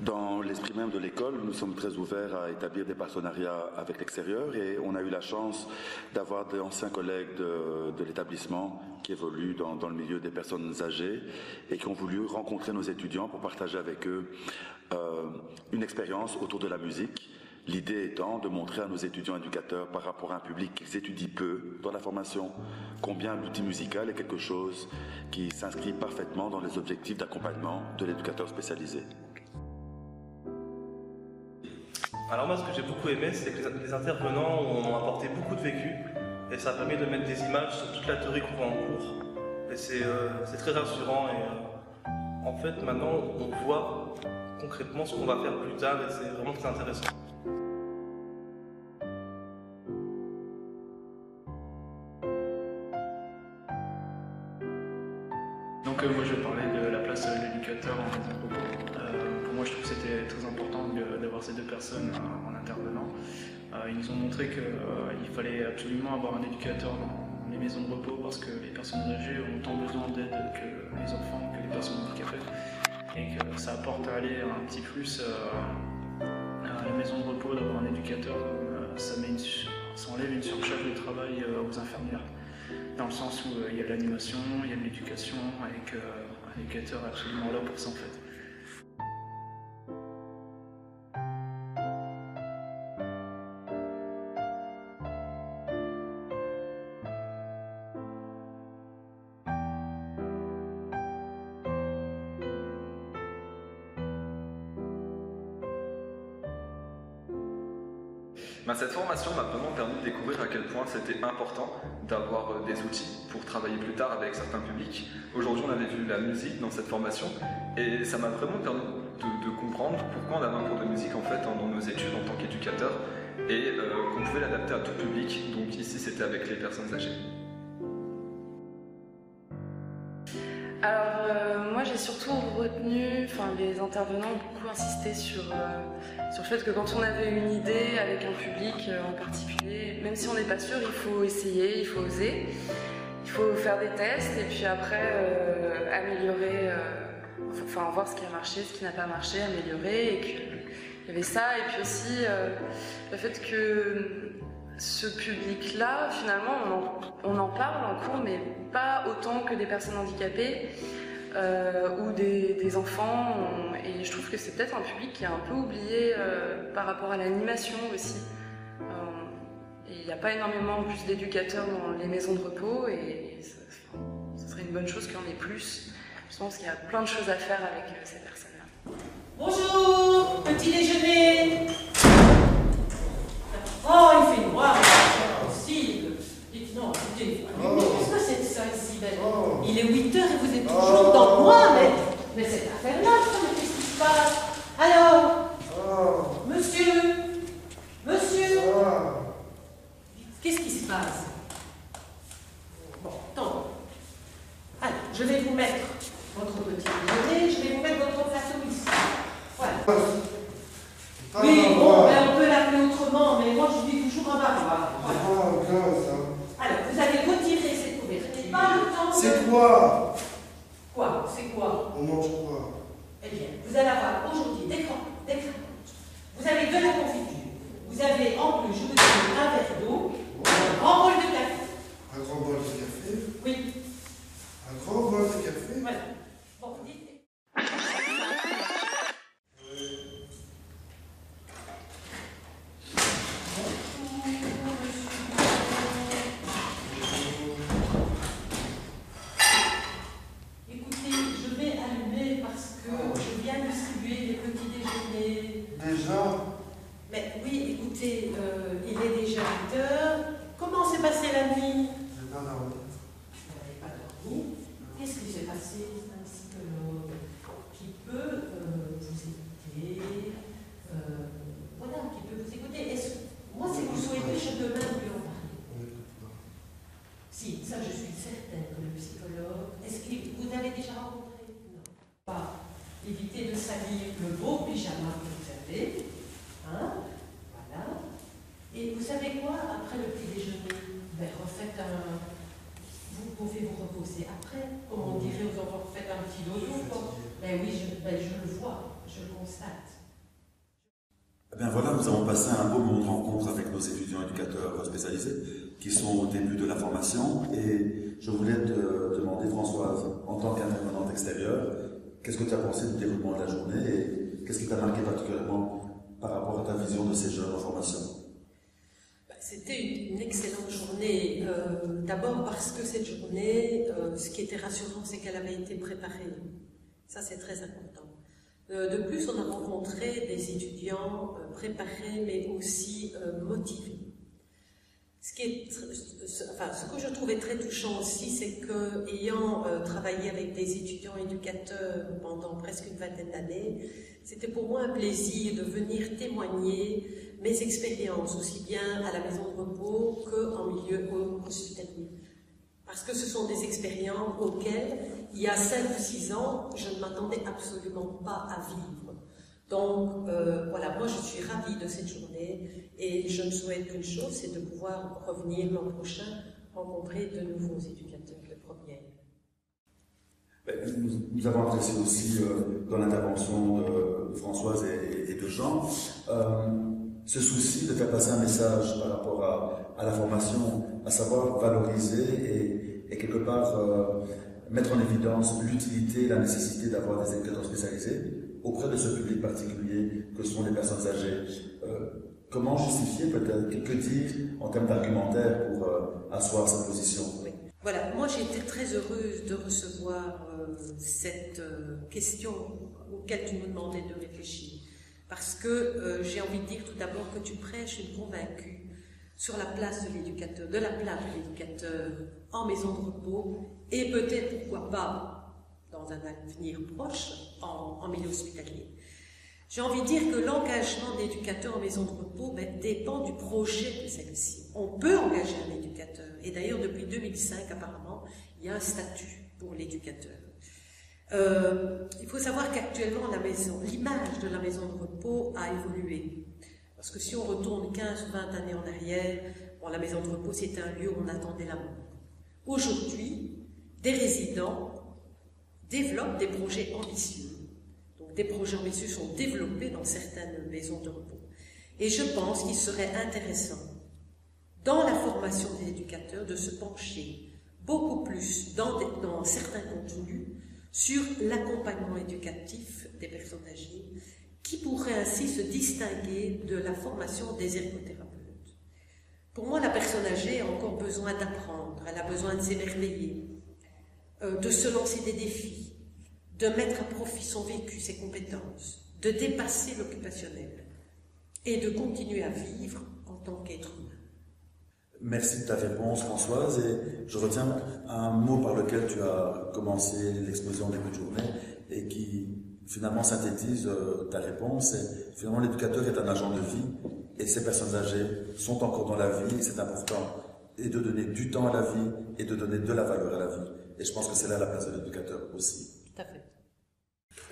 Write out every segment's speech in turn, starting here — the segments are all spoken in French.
Dans l'esprit même de l'école, nous sommes très ouverts à établir des partenariats avec l'extérieur et on a eu la chance d'avoir d'anciens collègues de l'établissement qui évoluent dans le milieu des personnes âgées et qui ont voulu rencontrer nos étudiants pour partager avec eux une expérience autour de la musique. L'idée étant de montrer à nos étudiants éducateurs par rapport à un public qu'ils étudient peu dans la formation, combien l'outil musical est quelque chose qui s'inscrit parfaitement dans les objectifs d'accompagnement de l'éducateur spécialisé. Alors moi, ce que j'ai beaucoup aimé, c'est que les intervenants ont apporté beaucoup de vécu et ça a permis de mettre des images sur toute la théorie qu'on voit en cours. Et c'est très rassurant et en fait, maintenant, on voit concrètement ce qu'on va faire plus tard et c'est vraiment très intéressant. Donc moi je vais parler de la place de l'éducateur en maison de repos. Pour moi je trouve que c'était très important d'avoir ces deux personnes en intervenant. Ils nous ont montré qu'il fallait absolument avoir un éducateur dans les maisons de repos parce que les personnes âgées ont autant besoin d'aide que les enfants, que les personnes handicapées. Et que ça apporte à aller un petit plus à la maison de repos d'avoir un éducateur. Ça enlève une surcharge de travail aux infirmières. Dans le sens où il y a de l'animation, il y a de l'éducation, avec un éducateur absolument là pour ça en fait. Cette formation m'a vraiment permis de découvrir à quel point c'était important d'avoir des outils pour travailler plus tard avec certains publics. Aujourd'hui, on avait vu la musique dans cette formation et ça m'a vraiment permis de comprendre pourquoi on avait un cours de musique en fait dans nos études en tant qu'éducateur et qu'on pouvait l'adapter à tout public. Donc ici, c'était avec les personnes âgées. Alors moi j'ai surtout retenu, les intervenants ont beaucoup insisté sur le fait que quand on avait une idée avec un public en particulier, même si on n'est pas sûr, il faut essayer, il faut oser, il faut faire des tests et puis après améliorer, voir ce qui a marché, ce qui n'a pas marché, améliorer et qu'il y avait ça et puis aussi le fait que ce public-là, finalement, on en parle en cours, mais pas autant que des personnes handicapées ou des enfants. Et je trouve que c'est peut-être un public qui est un peu oublié par rapport à l'animation aussi. Il n'y a pas énormément en plus d'éducateurs dans les maisons de repos et ce serait une bonne chose qu'il y en ait plus. Je pense qu'il y a plein de choses à faire avec ces personnes-là. Bonjour, petit déjeuner. Oh, il fait noir, c'est pas possible. Dites non, écoutez, qu'est-ce que c'est ça ici, belle? Il est 8 h et vous êtes toujours dans le noir, mais c'est infernal, ça, mais qu'est-ce qui se passe? Alors, monsieur, qu'est-ce qui se passe? Bon, tant. Allez, je vais vous mettre votre petit déjeuner, je vais vous mettre votre plateau ici. Voilà. Oui, bon, on peut l'appeler autrement, mais moi je dis toujours un barbares. Voilà. Alors, vous allez retirer cette couverture. C'est pas le temps de... C'est quoi? Quoi? C'est quoi? On mange quoi? Eh bien, vous allez avoir aujourd'hui des crottes. Vous avez de la confiture. Vous avez en plus, je vous donne un verre d'eau, un grand bol de café. Un grand bol de café? Oui. Un grand bol de café? Voilà. Bon, dites... Écoutez, je vais allumer parce que je viens distribuer des petits déjeuners. Déjà? Mais oui, écoutez, il est déjà 8 h. Comment s'est passée la nuit? J'ai pas dormi. Vous n'avez pas dormi. Qu'est-ce qui s'est passé? Un psychologue qui peut vous écouter, voilà, qui peut vous écouter. Moi, si vous souhaitez, je peux même lui en parler. On n'écoute pas. Si, ça je suis certaine que le psychologue... Est-ce que vous avez déjà rencontré? Non. Pas éviter de salir le beau pyjama que vous avez. Hein? Voilà. Et vous savez quoi? Après le petit déjeuner, refaites un... Vous pouvez vous reposer après. Comme on dirait aux enfants, faites un petit dodo. Ben oui, je le vois. je constate. Eh bien voilà, nous avons passé un beau moment de rencontre avec nos étudiants éducateurs spécialisés qui sont au début de la formation et je voulais te demander, Françoise, en tant qu'intervenante extérieure, qu'est-ce que tu as pensé du déroulement de la journée et qu'est-ce qui t'a marqué particulièrement par rapport à ta vision de ces jeunes en formation? C'était une excellente journée, d'abord parce que cette journée, ce qui était rassurant, c'est qu'elle avait été préparée. Ça, c'est très important. De plus, on a rencontré des étudiants préparés, mais aussi motivés. Ce que je trouvais très touchant aussi, c'est que, ayant travaillé avec des étudiants éducateurs pendant presque une vingtaine d'années, c'était pour moi un plaisir de venir témoigner mes expériences, aussi bien à la maison de repos qu'en milieu hospitalier. Parce que ce sont des expériences auxquelles, il y a 5 ou 6 ans, je ne m'attendais absolument pas à vivre. Donc, voilà, moi je suis ravie de cette journée et je me souhaite qu'une chose, c'est de pouvoir revenir l'an prochain rencontrer de nouveaux éducateurs de première. Nous avons apprécié aussi dans l'intervention de Françoise et de Jean ce souci de faire passer un message par rapport à la formation, à savoir valoriser et quelque part mettre en évidence l'utilité et la nécessité d'avoir des éducateurs spécialisés auprès de ce public particulier que sont les personnes âgées. Comment justifier peut-être, que dire en termes d'argumentaire pour asseoir cette position? Oui. Voilà, moi j'ai été très heureuse de recevoir cette question auquel tu me demandais de réfléchir. Parce que j'ai envie de dire tout d'abord que tu prêches une convaincue sur la place de l'éducateur, en maison de repos et peut-être, pourquoi pas, dans un avenir proche, en milieu hospitalier. J'ai envie de dire que l'engagement de l'éducateur en maison de repos dépend du projet de celle-ci. On peut engager un éducateur et d'ailleurs depuis 2005 apparemment, il y a un statut pour l'éducateur. Il faut savoir qu'actuellement, l'image de la maison de repos a évolué. Parce que si on retourne 15 ou 20 années en arrière, la maison de repos, c'était un lieu où on attendait la mort. Aujourd'hui, des résidents développent des projets ambitieux. Donc, des projets ambitieux sont développés dans certaines maisons de repos. Et je pense qu'il serait intéressant, dans la formation des éducateurs, de se pencher beaucoup plus dans certains contenus sur l'accompagnement éducatif des personnes âgées, qui pourrait ainsi se distinguer de la formation des ergothérapeutes. Pour moi, la personne âgée a encore besoin d'apprendre, elle a besoin de s'émerveiller, de se lancer des défis, de mettre à profit son vécu, ses compétences, de dépasser l'occupationnel et de continuer à vivre en tant qu'être humain. Merci de ta réponse, Françoise, et je retiens un mot par lequel tu as commencé l'exposition en début de journée et qui finalement synthétise ta réponse. Et finalement, l'éducateur est un agent de vie et ces personnes âgées sont encore dans la vie et c'est important. Et de donner du temps à la vie et de donner de la valeur à la vie. Et je pense que c'est là la place de l'éducateur aussi. Tout à fait.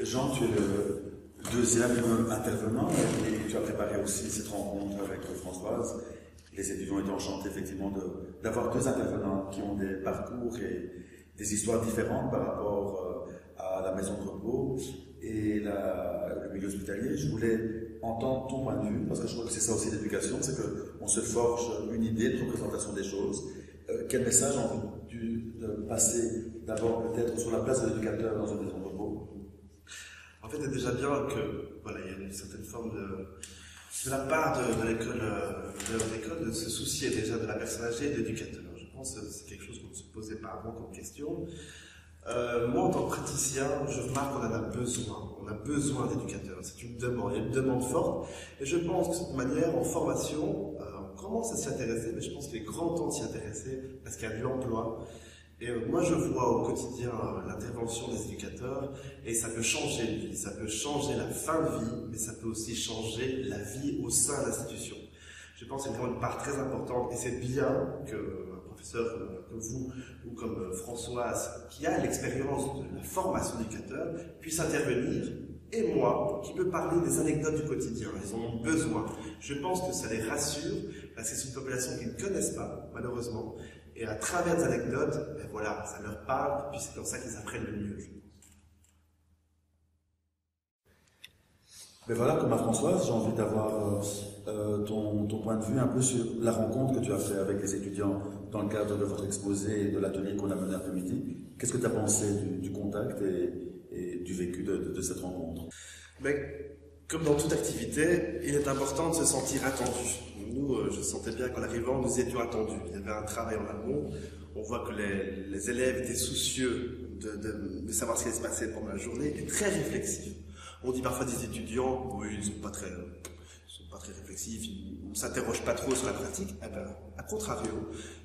Jean, tu es le deuxième intervenant et tu as préparé aussi cette rencontre avec Françoise. Les étudiants étaient enchantés effectivement d'avoir 2 intervenants qui ont des parcours et des histoires différentes par rapport à la maison de repos et le milieu hospitalier. Je voulais entendre ton point de vue, parce que je crois que c'est ça aussi l'éducation, c'est qu'on se forge une idée de représentation des choses. Quel message ont-tu de passer d'abord peut-être sur la place de l'éducateur dans une maison de repos? En fait, c'est déjà bien que voilà, il y a une certaine forme de la part de l'école de se soucier déjà de la personne âgée et de l'éducateur. Je pense que c'est quelque chose qu'on ne se posait pas avant comme question. Moi, en tant que praticien, je remarque qu'on en a besoin. On a besoin d'éducateurs. C'est une demande, il y a une demande forte. Et je pense que de cette manière, en formation, on commence à s'y intéresser, mais je pense qu'il est grand temps de s'y intéresser parce qu'il y a de l'emploi. Et moi, je vois au quotidien l'intervention des éducateurs et ça peut changer une vie, ça peut changer la fin de vie, mais ça peut aussi changer la vie au sein de l'institution. Je pense que c'est vraiment une part très importante et c'est bien qu'un professeur comme vous ou comme Françoise, qui a l'expérience de la formation d'éducateur, puisse intervenir et moi, qui peux parler des anecdotes du quotidien. Ils en ont besoin. Je pense que ça les rassure parce que c'est une population qu'ils ne connaissent pas, malheureusement. Et à travers des anecdotes, ben voilà, ça leur parle, et puis c'est comme ça qu'ils apprennent le mieux, je pense. Mais voilà, comme à Françoise, j'ai envie d'avoir ton point de vue un peu sur la rencontre que tu as fait avec les étudiants dans le cadre de votre exposé et de l'atelier qu'on a mené après-midi. Qu'est-ce que tu as pensé du contact et du vécu de cette rencontre? Mais, comme dans toute activité, il est important de se sentir attendu. Nous, je sentais bien qu'en arrivant, nous étions attendus. Il y avait un travail en amont. On voit que les élèves étaient soucieux de savoir ce qui allait se passer pendant la journée et très réflexifs. On dit parfois des étudiants, oui, ils ne sont pas très réflexifs, ils ne s'interrogent pas trop sur la pratique. Eh ben, à contrario,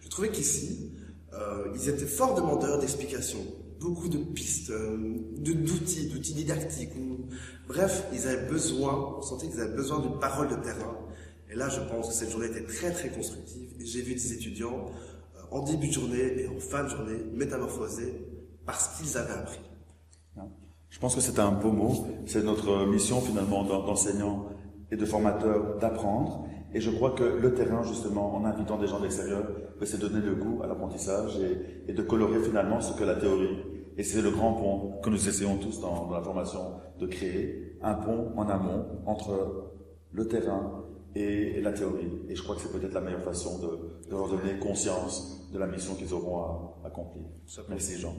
je trouvais qu'ici, ils étaient fort demandeurs d'explications, beaucoup de pistes, d'outils didactiques. Bref, ils avaient besoin, on sentait qu'ils avaient besoin d'une parole de terrain. Et là, je pense que cette journée était très très constructive. Et j'ai vu des étudiants, en début de journée et en fin de journée, métamorphosés par ce qu'ils avaient appris. Je pense que c'est un beau mot. C'est notre mission finalement d'enseignants et de formateurs d'apprendre. Et je crois que le terrain, justement, en invitant des gens de l'extérieur, c'est donner le goût à l'apprentissage et de colorer finalement ce que la théorie. Et c'est le grand pont que nous essayons tous dans la formation de créer, un pont en amont entre le terrain et la théorie. Et je crois que c'est peut-être la meilleure façon de leur donner conscience de la mission qu'ils auront à accomplir. Merci Jean.